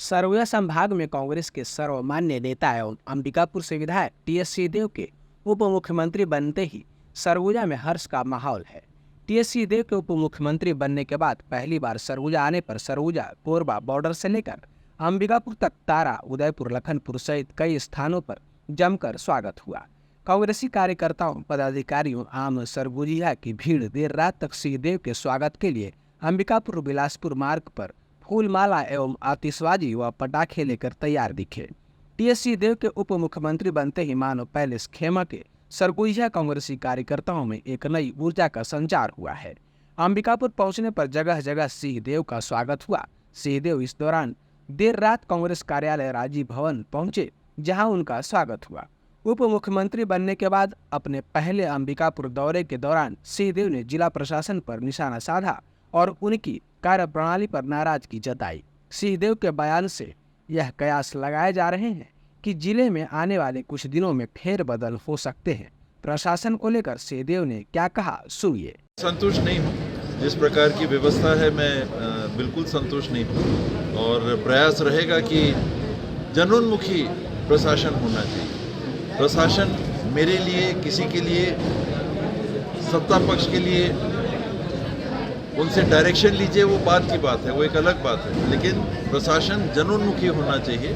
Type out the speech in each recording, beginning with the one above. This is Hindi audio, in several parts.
सरगुजा संभाग में कांग्रेस के सर्वमान्य नेता एवं अंबिकापुर से विधायक टीएस सिंहदेव के उप मुख्यमंत्री बनते ही सरगुजा में हर्ष का माहौल है। टीएस सिंहदेव के उप मुख्यमंत्री बनने के बाद पहली बार सरगुजा आने पर सरगुजा कोरबा बॉर्डर से लेकर अंबिकापुर तक तारा उदयपुर लखनपुर सहित कई स्थानों पर जमकर स्वागत हुआ। कांग्रेसी कार्यकर्ताओं पदाधिकारियों आम सरगुजिया की भीड़ देर रात तक सिंहदेव के स्वागत के लिए अंबिकापुर बिलासपुर मार्ग पर फूलमाला एवं आतिशबाजी व पटाखे लेकर तैयार दिखे। टीएस सिंहदेव के उप मुख्यमंत्री बनते ही मानो पैलेस खेमा के सरगुजिया कांग्रेसी कार्यकर्ताओं में एक नई ऊर्जा का संचार हुआ है। अंबिकापुर पहुंचने पर जगह जगह सिंहदेव का स्वागत हुआ। सिंहदेव इस दौरान देर रात कांग्रेस कार्यालय राजीव भवन पहुंचे, जहां उनका स्वागत हुआ। उप मुख्यमंत्री बनने के बाद अपने पहले अंबिकापुर दौरे के दौरान सिंहदेव ने जिला प्रशासन पर निशाना साधा और उनकी कार्यप्रणाली पर नाराजगी जताई। सिंहदेव के बयान से यह कयास लगाए जा रहे हैं कि जिले में आने वाले कुछ दिनों में फेरबदल हो सकते हैं। प्रशासन को लेकर सिंहदेव ने क्या कहा, सुनिए। संतुष्ट नहीं हूँ, जिस प्रकार की व्यवस्था है मैं बिल्कुल संतुष्ट नहीं हूँ और प्रयास रहेगा कि जनोन्मुखी प्रशासन होना चाहिए। प्रशासन मेरे लिए, किसी के लिए, सत्ता पक्ष के लिए उनसे डायरेक्शन लीजिए, वो बात की बात है, वो एक अलग बात है, लेकिन प्रशासन जनोन्मुखी होना चाहिए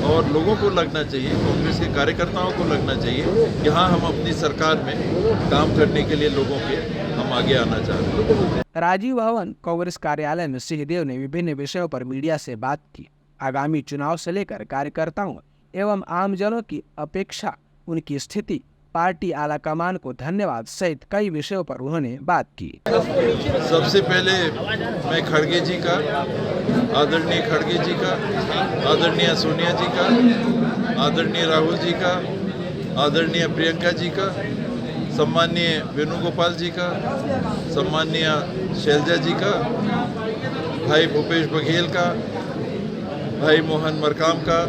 और लोगों को लगना चाहिए, कांग्रेस के कार्यकर्ताओं को लगना चाहिए कि हाँ, हम अपनी सरकार में काम करने के लिए लोगों के हम आगे आना चाह रहे हैं। राजीव भवन कांग्रेस कार्यालय में सिंहदेव ने विभिन्न विषयों पर मीडिया से बात की। आगामी चुनाव से लेकर कार्यकर्ताओं एवं आमजनों की अपेक्षा, उनकी स्थिति, पार्टी आलाकमान को धन्यवाद सहित कई विषयों पर उन्होंने बात की। सबसे पहले मैं खड़गे जी का, आदरणीय खड़गे जी का, आदरणीय सोनिया जी का, आदरणीय राहुल जी का, आदरणीय प्रियंका जी का, सम्माननीय वेणुगोपाल जी का, सम्माननीय शैलजा जी का, भाई भूपेश बघेल का, भाई मोहन मरकाम का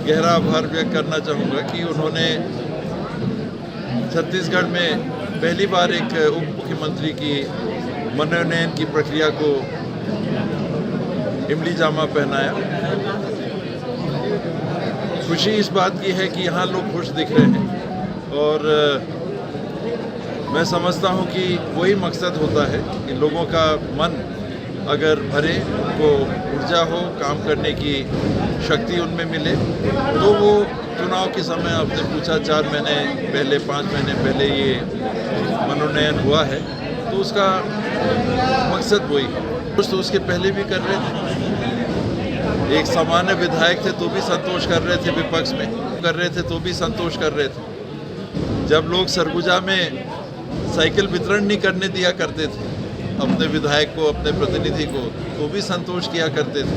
गहरा आभार व्यक्त करना चाहूँगा कि उन्होंने छत्तीसगढ़ में पहली बार एक उप मुख्यमंत्री की मनोनयन की प्रक्रिया को इमली जामा पहनाया। खुशी इस बात की है कि यहाँ लोग खुश दिख रहे हैं और मैं समझता हूँ कि वही मकसद होता है कि लोगों का मन अगर भरे, को ऊर्जा हो, काम करने की शक्ति उनमें मिले, तो वो चुनाव के समय आपने पूछा 4 महीने पहले, 5 महीने पहले ये मनोनयन हुआ है, तो उसका मकसद वही है। कुछ तो उसके पहले भी कर रहे थे, एक सामान्य विधायक थे तो भी संतोष कर रहे थे, विपक्ष में कर रहे थे तो भी संतोष कर रहे थे। जब लोग सरगुजा में साइकिल वितरण नहीं करने दिया करते थे अपने विधायक को, अपने प्रतिनिधि को, तो भी संतोष किया करते थे।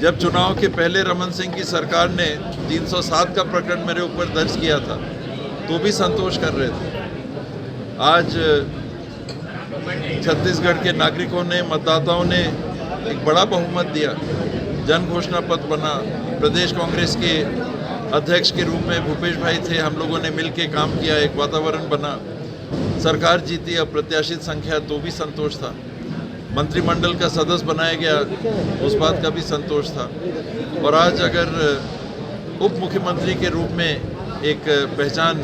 जब चुनाव के पहले रमन सिंह की सरकार ने 307 का प्रकरण मेरे ऊपर दर्ज किया था, तो भी संतोष कर रहे थे। आज छत्तीसगढ़ के नागरिकों ने, मतदाताओं ने एक बड़ा बहुमत दिया, जन घोषणा पत्र बना, प्रदेश कांग्रेस के अध्यक्ष के रूप में भूपेश भाई थे, हम लोगों ने मिलकर काम किया, एक वातावरण बना, सरकार जीती, अप्रत्याशित संख्या, तो भी संतोष था। मंत्रिमंडल का सदस्य बनाया गया, उस बात का भी संतोष था। और आज अगर उप मुख्यमंत्री के रूप में एक पहचान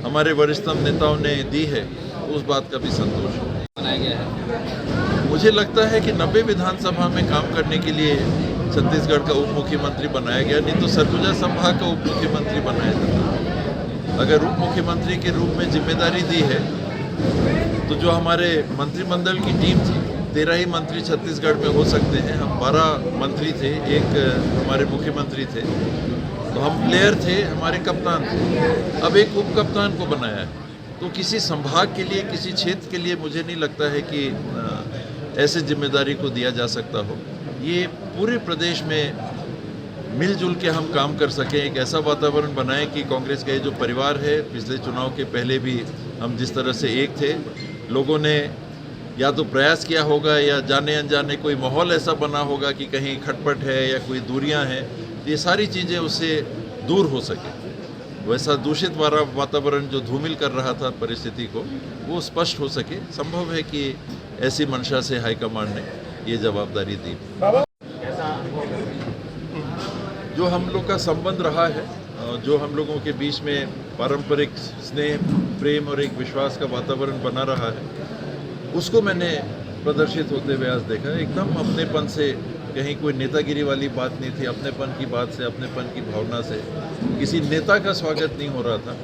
हमारे वरिष्ठतम नेताओं ने दी है, उस बात का भी संतोष बनाया गया है। मुझे लगता है कि 90 विधानसभा में काम करने के लिए छत्तीसगढ़ का उप मुख्यमंत्री बनाया गया, नहीं तो सरगुजा संभाग का उप मुख्यमंत्री बनाया जाता। अगर उप मुख्यमंत्री के रूप में जिम्मेदारी दी है, तो जो हमारे मंत्रिमंडल की टीम थी, 13 ही मंत्री छत्तीसगढ़ में हो सकते हैं, हम 12 मंत्री थे, एक हमारे मुख्यमंत्री थे, तो हम प्लेयर थे, हमारे कप्तान थे। अब एक उप कप्तान को बनाया है, तो किसी संभाग के लिए, किसी क्षेत्र के लिए मुझे नहीं लगता है कि ऐसे जिम्मेदारी को दिया जा सकता हो। ये पूरे प्रदेश में मिलजुल के हम काम कर सकें, एक ऐसा वातावरण बनाएं कि कांग्रेस का ये जो परिवार है, पिछले चुनाव के पहले भी हम जिस तरह से एक थे, लोगों ने या तो प्रयास किया होगा या जाने अनजाने कोई माहौल ऐसा बना होगा कि कहीं खटपट है या कोई दूरियां हैं, ये सारी चीज़ें उससे दूर हो सके। वैसा दूषित वातावरण जो धूमिल कर रहा था परिस्थिति को, वो स्पष्ट हो सके। संभव है कि ऐसी मंशा से हाईकमान ने ये जवाबदारी दी। जो हम लोग का संबंध रहा है, जो हम लोगों के बीच में पारंपरिक स्नेह, प्रेम और एक विश्वास का वातावरण बना रहा है, उसको मैंने प्रदर्शित होते हुए आज देखा। एकदम अपनेपन से, कहीं कोई नेतागिरी वाली बात नहीं थी, अपनेपन की बात से, अपनेपन की भावना से किसी नेता का स्वागत नहीं हो रहा था,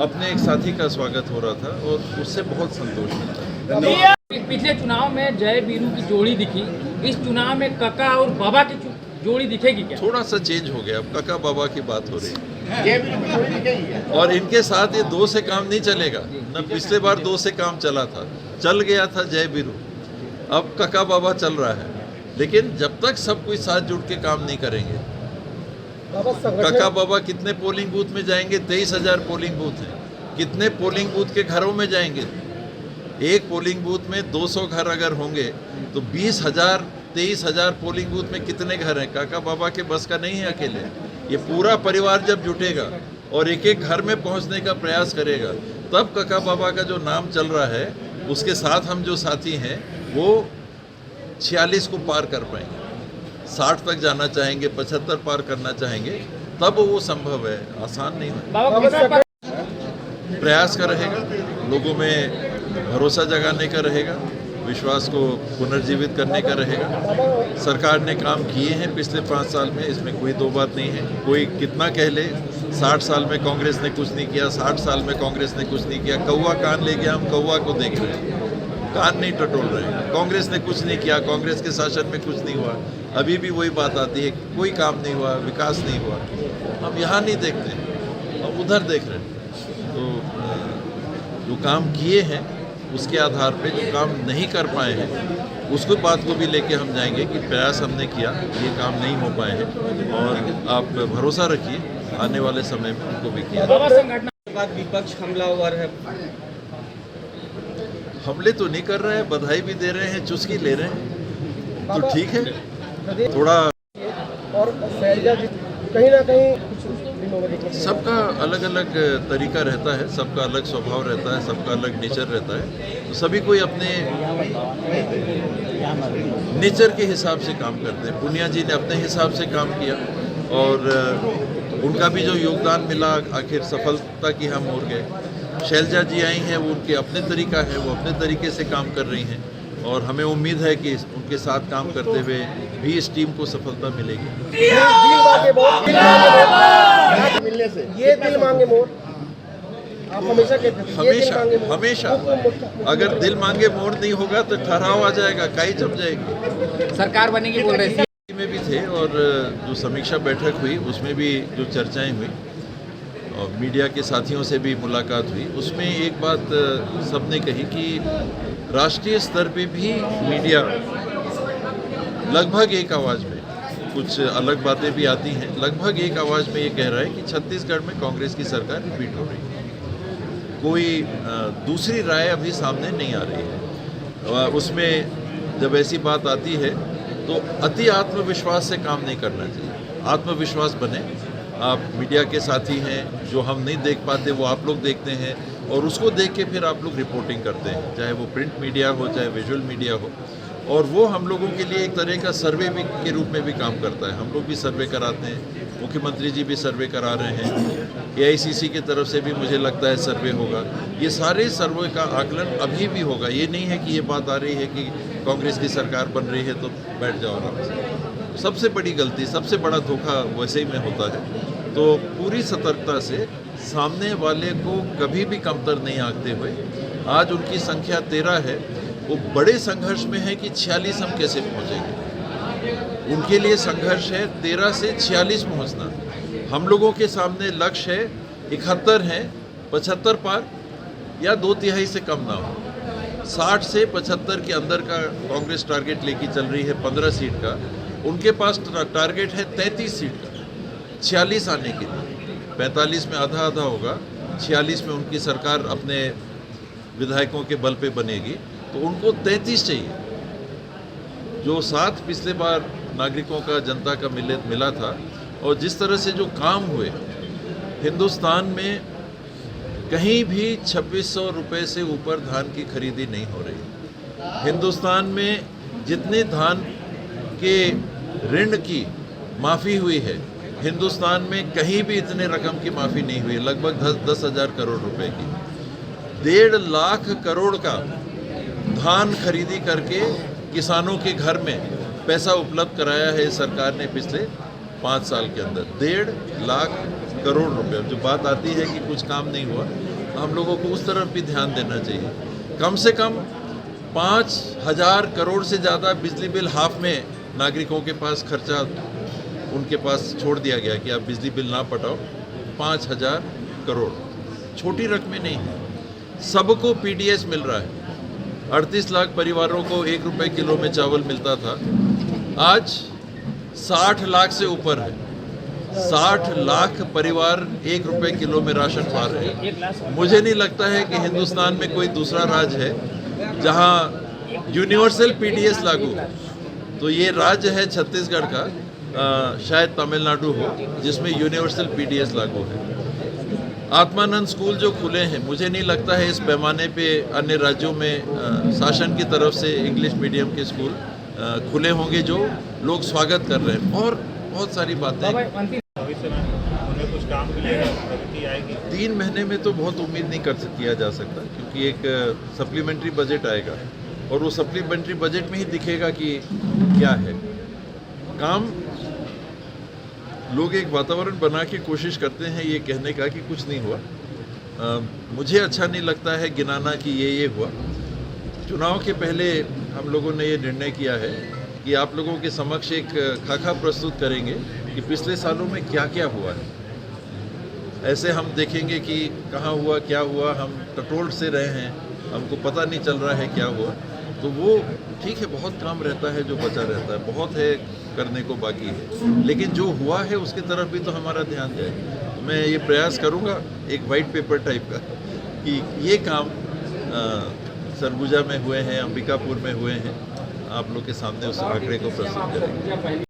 अपने एक साथी का स्वागत हो रहा था और उससे बहुत संतोष मिलता है। पिछले चुनाव में जय बीरू की जोड़ी दिखी, इस चुनाव में कका और बाबा की जोड़ी दिखेगी क्या? थोड़ा सा चेंज हो गया, अब काका बाबा की बात हो रही है और इनके साथ ये दो से काम नहीं चलेगा न। पिछले बार दो से काम चला था, चल गया था जय बीरू, अब काका बाबा चल रहा है। लेकिन जब तक सब कोई साथ जुड़ के काम नहीं करेंगे, काका बाबा कितने पोलिंग बूथ में जाएंगे? 23,000 पोलिंग बूथ हैं। कितने पोलिंग बूथ के घरों में जाएंगे? एक पोलिंग बूथ में 200 घर अगर होंगे तो 20,000, 23,000 पोलिंग बूथ में कितने घर हैं? काका बाबा के बस का नहीं है अकेले। ये पूरा परिवार जब जुटेगा और एक एक घर में पहुंचने का प्रयास करेगा, तब काका बाबा का जो नाम चल रहा है, उसके साथ हम जो साथी हैं वो 46 को पार कर पाएंगे, 60 तक जाना चाहेंगे, 75 पार करना चाहेंगे, तब वो संभव है। आसान नहीं है। प्रयास का रहेगा, लोगों में भरोसा जगाने का रहेगा, विश्वास को पुनर्जीवित करने का रहेगा। सरकार ने काम किए हैं पिछले 5 साल में, इसमें कोई दो बात नहीं है। कोई कितना कह ले 60 साल में कांग्रेस ने कुछ नहीं किया, 60 साल में कांग्रेस ने कुछ नहीं किया। कौवा कान ले गया, हम कौवा को देख रहे हैं, कान नहीं टटोल रहे हैं। कांग्रेस ने कुछ नहीं किया, कांग्रेस के शासन में कुछ नहीं हुआ। अभी भी वही बात आती है, कोई काम नहीं हुआ, विकास नहीं हुआ। हम यहाँ नहीं देखते, हम उधर देख रहे हैं। तो जो काम किए हैं उसके आधार पे, जो काम नहीं कर पाए हैं उसको बात को भी लेके हम जाएंगे कि प्रयास हमने किया, ये काम नहीं हो पाए हैं और आप भरोसा रखिए आने वाले समय में उनको भी किया। संगठन के बाद विपक्ष हमलावर है, हमले तो नहीं कर रहे हैं, बधाई भी दे रहे हैं, चुस्की ले रहे हैं, तो ठीक है। थोड़ा और शैलजा जी कहीं ना कहीं कुछ दिनों में देखने सबका अलग अलग तरीका रहता है, सबका अलग स्वभाव रहता है, सबका अलग नेचर रहता है। तो सभी कोई अपने नेचर के हिसाब से काम करते हैं। पूनिया जी ने अपने हिसाब से काम किया और उनका भी जो योगदान मिला, आखिर सफलता की हम ओर गए। शैलजा जी आई हैं, वो उनके अपने तरीका है, वो अपने तरीके से काम कर रही हैं और हमें उम्मीद है कि उनके साथ काम करते हुए भी इस टीम को सफलता मिलेगी। मिलने से ये दिल मांगे मोर, आप हमेशा कहते थे, ये दिल मांगे मोर। हमेशा अगर दिल मांगे मोड़ नहीं होगा तो ठहराव आ जाएगा, काई जम जाएगी। सरकार बनेगी बोल रहे थे में भी थे और जो समीक्षा बैठक हुई उसमें भी जो चर्चाएं हुई और मीडिया के साथियों से भी मुलाकात हुई, उसमें एक बात सबने कही कि राष्ट्रीय स्तर पे भी मीडिया लगभग एक आवाज़ में, कुछ अलग बातें भी आती हैं, लगभग एक आवाज़ में ये कह रहा है कि छत्तीसगढ़ में कांग्रेस की सरकार रिपीट हो रही है। कोई दूसरी राय अभी सामने नहीं आ रही है। उसमें जब ऐसी बात आती है तो अति आत्मविश्वास से काम नहीं करना चाहिए। आत्मविश्वास बने। आप मीडिया के साथी हैं, जो हम नहीं देख पाते वो आप लोग देखते हैं और उसको देख के फिर आप लोग रिपोर्टिंग करते हैं, चाहे वो प्रिंट मीडिया हो, चाहे विजुअल मीडिया हो, और वो हम लोगों के लिए एक तरह का सर्वे भी के रूप में भी काम करता है। हम लोग भी सर्वे कराते हैं, मुख्यमंत्री जी भी सर्वे करा रहे हैं, AICC की तरफ से भी मुझे लगता है सर्वे होगा। ये सारे सर्वे का आकलन अभी भी होगा। ये नहीं है कि ये बात आ रही है कि कांग्रेस की सरकार बन रही है तो बैठ जाओ आराम से। सबसे बड़ी गलती, सबसे बड़ा धोखा वैसे ही में होता है। तो पूरी सतर्कता से सामने वाले को कभी भी कमतर नहीं आंकते हुए, आज उनकी संख्या 13 है, वो बड़े संघर्ष में है कि 46 हम कैसे पहुंचेंगे। उनके लिए संघर्ष है 13 से 46 पहुंचना। हम लोगों के सामने लक्ष्य है 71 है, 75 पार या 2/3 से कम ना हो। 60 से 75 के अंदर का कांग्रेस टारगेट लेके चल रही है 15 सीट का, उनके पास टारगेट है 33 सीट का, 46 आने के लिए। 45 में आधा आधा होगा, 46 में उनकी सरकार अपने विधायकों के बल पे बनेगी, तो उनको 33 चाहिए। जो साथ पिछले बार नागरिकों का, जनता का मिला था, और जिस तरह से जो काम हुए, हिंदुस्तान में कहीं भी 2600 रुपये से ऊपर धान की खरीदी नहीं हो रही। हिंदुस्तान में जितने धान के ऋण की माफ़ी हुई है हिंदुस्तान में कहीं भी इतने रकम की माफ़ी नहीं हुई, लगभग 10,000 करोड़ रुपए की। 1.5 लाख करोड़ का धान खरीदी करके किसानों के घर में पैसा उपलब्ध कराया है सरकार ने पिछले 5 साल के अंदर। 1.5 लाख करोड़ रुपए। जो बात आती है कि कुछ काम नहीं हुआ, हम लोगों को उस तरफ भी ध्यान देना चाहिए। कम से कम 5,000 करोड़ से ज़्यादा बिजली बिल हाफ में नागरिकों के पास खर्चा उनके पास छोड़ दिया गया कि आप बिजली बिल ना पटाओ। 5,000 करोड़ छोटी रकमें नहीं है। सबको पीडीएस मिल रहा है। 38 लाख परिवारों को 1 रुपये किलो में चावल मिलता था, आज 60 लाख से ऊपर है। 60 लाख परिवार 1 रुपये किलो में राशन पा रहे हैं। मुझे नहीं लगता है कि हिंदुस्तान में कोई दूसरा राज्य है जहां यूनिवर्सल पीडीएस लागू हो। तो ये राज्य है छत्तीसगढ़ का, शायद तमिलनाडु हो, जिसमें यूनिवर्सल पीडीएस लागू है। आत्मानंद स्कूल जो खुले हैं, मुझे नहीं लगता है इस पैमाने पे अन्य राज्यों में शासन की तरफ से इंग्लिश मीडियम के स्कूल खुले होंगे जो लोग स्वागत कर रहे हैं। और बहुत सारी बातें भविष्य में उन्हें कुछ काम मिलेगा, प्रगति आएगी। 3 महीने में तो बहुत उम्मीद नहीं किया जा सकता, क्योंकि एक सप्लीमेंट्री बजट आएगा और वो सप्लीमेंट्री बजट में ही दिखेगा कि क्या है काम। लोग एक वातावरण बना के कोशिश करते हैं ये कहने का कि कुछ नहीं हुआ। मुझे अच्छा नहीं लगता है गिनाना कि ये हुआ। चुनाव के पहले हम लोगों ने ये निर्णय किया है कि आप लोगों के समक्ष एक खाका प्रस्तुत करेंगे कि पिछले सालों में क्या क्या हुआ है। ऐसे हम देखेंगे कि कहाँ हुआ, क्या हुआ। हम टटोल से रहे हैं, हमको पता नहीं चल रहा है क्या हुआ। तो वो ठीक है, बहुत काम रहता है जो बचा रहता है, बहुत है करने को बाकी है, लेकिन जो हुआ है उसकी तरफ भी तो हमारा ध्यान जाए। तो मैं ये प्रयास करूँगा एक वाइट पेपर टाइप का कि ये काम सरगुजा में हुए हैं, अंबिकापुर में हुए हैं, आप लोग के सामने उस आंकड़े को प्रस्तुत करेंगे।